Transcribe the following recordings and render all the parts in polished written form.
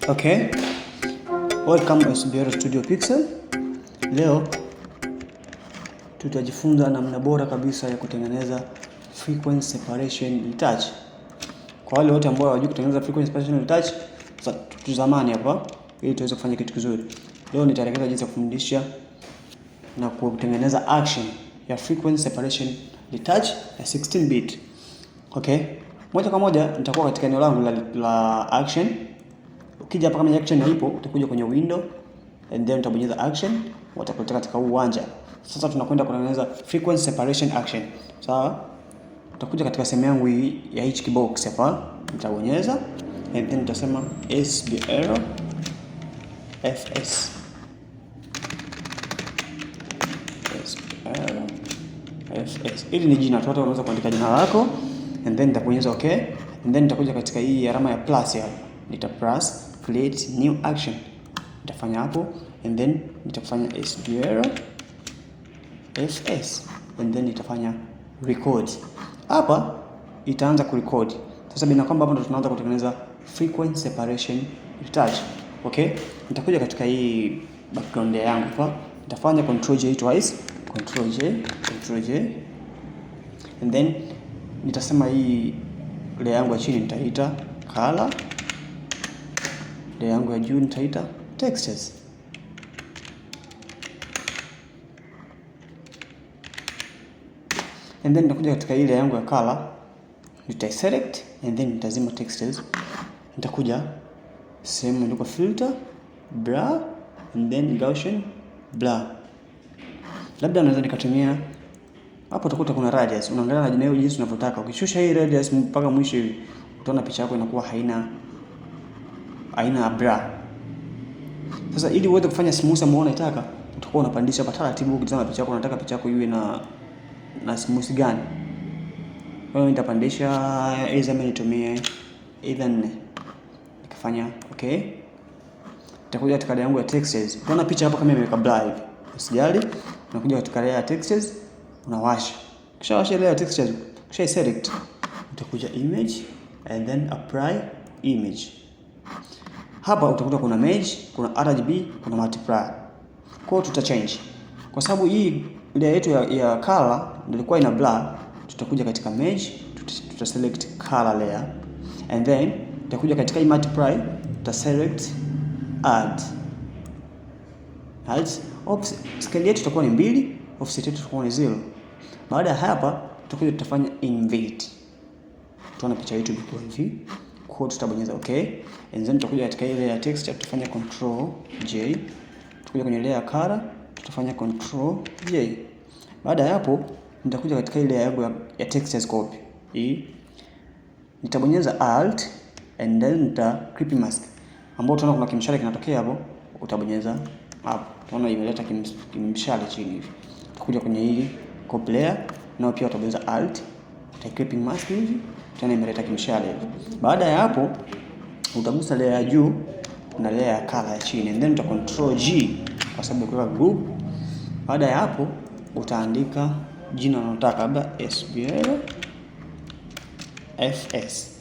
Okay, welcome SBR Studio Pixel. Leo tutajifunza namna bora kabisa ya kutengeneza frequency separation retouch. Kwa wale wote ambao hawajui kutengeneza frequency separation retouch, sasa tutazamani hapa ili tuweze kufanya kitu kizuri. Leo nitaelekeza jinsi ya kufundisha na kutengeneza action ya frequency separation retouch ya 16 bit. Okay, moja kwa moja nitakuwa katika eneo langu la action. Ukija hapa kama action haipo, utakuja kwenye window and then utabonyeza action, utakuta katika uwanja. Sasa tunakwenda kutengeneza frequency separation action. Sawa? Utakuja katika sehemu yangu hii ya hichi box hapa, nitabonyeza and then nitasema SBR FS. SBR FS. Hili ni jina, watu wanaweza kuandika jina lako and then nitabonyeza okay and then nitakuja katika hii alama ya plus hapa. Nita plus create new action, nitafanya hapo and then nitafanya SBR FS and then nitafanya record. Hapa itaanza kurecord. Sasa bila kwamba hapo ndo tunaanza kutengeneza frequency separation retouch. Okay, nitakuja katika hii background yangu hapa, nitafanya control J twice, control J and then nitasema hii layer yangu ya chini nitaita color, layer yangu ya juu nitaita textures. And then nitakuja katika ile yangu ya color, nita-select and then nitazima textures. Nitakuja sehemu ndiko filter, blur and then Gaussian blur. Labda naweza nikatumia hapo, utakuta kuna radius. Unaangalia na jina jinsi unavyotaka. Ukishusha hii radius mpaka mwisho hivi, utaona picha yako inakuwa haina blur. Sasa ili uweze kufanya smooth ambao unataka, utakuwa unapandisha hapa taratibu. Ukitazama picha yako, unataka picha yako iwe na smooth gani? Kwa hiyo nitapandisha either nitumie either 4. Nikafanya okay. Nitakuja katika layer yangu ya textures. Unaona picha hapa kama imeweka blur hivi. Usijali. Unakuja katika layer ya textures, unawasha. Kisha washa layer ya textures, kisha select. Utakuja image and then apply image. Hapa utakuta kuna merge, kuna RGB, kuna multiply. Kwa hiyo tutachange. Kwa sababu hii layer yetu ya color ndio ilikuwa ina blur, tutakuja katika merge, select color layer and then tutakuja katika hii multiply, select add. Scale yetu itakuwa ni 2, offset yetu itakuwa ni 0. Baada ya hapa tutakuja tutafanya invert. Tuona picha yetu iko hivi. Kwa hiyo tutabonyeza okay and then tutakuja katika ile ya texture, tutafanya control J. Tutakuja kwenye layer ya color, tutafanya control J. Baada ya hapo nitakuja katika ile yangu ya textures copy hii, nitabonyeza alt and then nita creepy mask, ambao tunaona kuna kimshale kinatokea hapo. Utabonyeza hapo, tunaona imeleta kimshale chini hivi. Utakuja kwenye hii copy layer, na pia utabonyeza alt, uta creepy mask hivi, tena imeleta kimshale hivi. Baada ya hapo utagusa layer ya juu na layer ya color ya chini and then uta control G kwa sababu kwa group. Baada ya hapo utaandika jina unalotaka, labda SBR FS.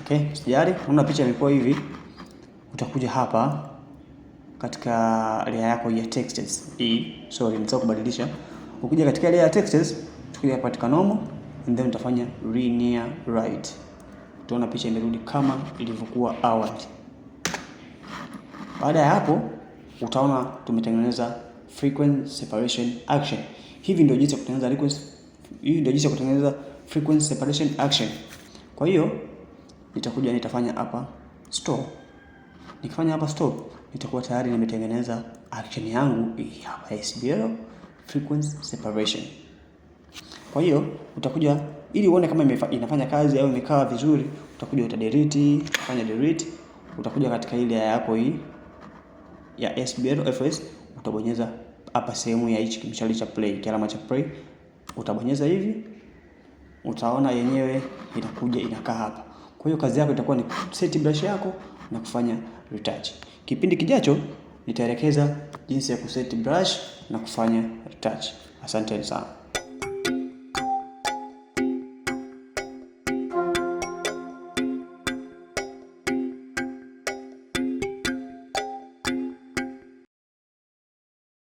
Okay, sijari. Unaona picha imekuwa hivi. Utakuja hapa katika layer yako ya textures hii. Sorry, nisahau kubadilisha. Ukija katika layer ya textures, utakuja katika normal and then utafanya linear right. Utaona picha imerudi kama ilivyokuwa awali. Baada ya hapo utaona tumetengeneza frequency separation action. Hivi ndio jinsi ya kutengeneza frequency separation action. Kwa hiyo nitakuja nitafanya hapa stop. Nikifanya hapa stop, nitakuwa tayari nimetengeneza action yangu hapa SBR frequency separation. Kwa hiyo utakuja ili uone kama inafanya kazi au imekaa vizuri, utakuja utadelete, fanya delete. Utakuja katika ile yako hii ya SBR FS, utabonyeza hapa sehemu ya hichi kimshale cha play, alama cha play, utabonyeza hivi, utaona yenyewe inakuja inakaa hapa. Kwa hiyo kazi yako itakuwa ni set brush yako na kufanya retouch. Kipindi kijacho nitaelekeza jinsi ya kuset brush na kufanya retouch. Asante sana.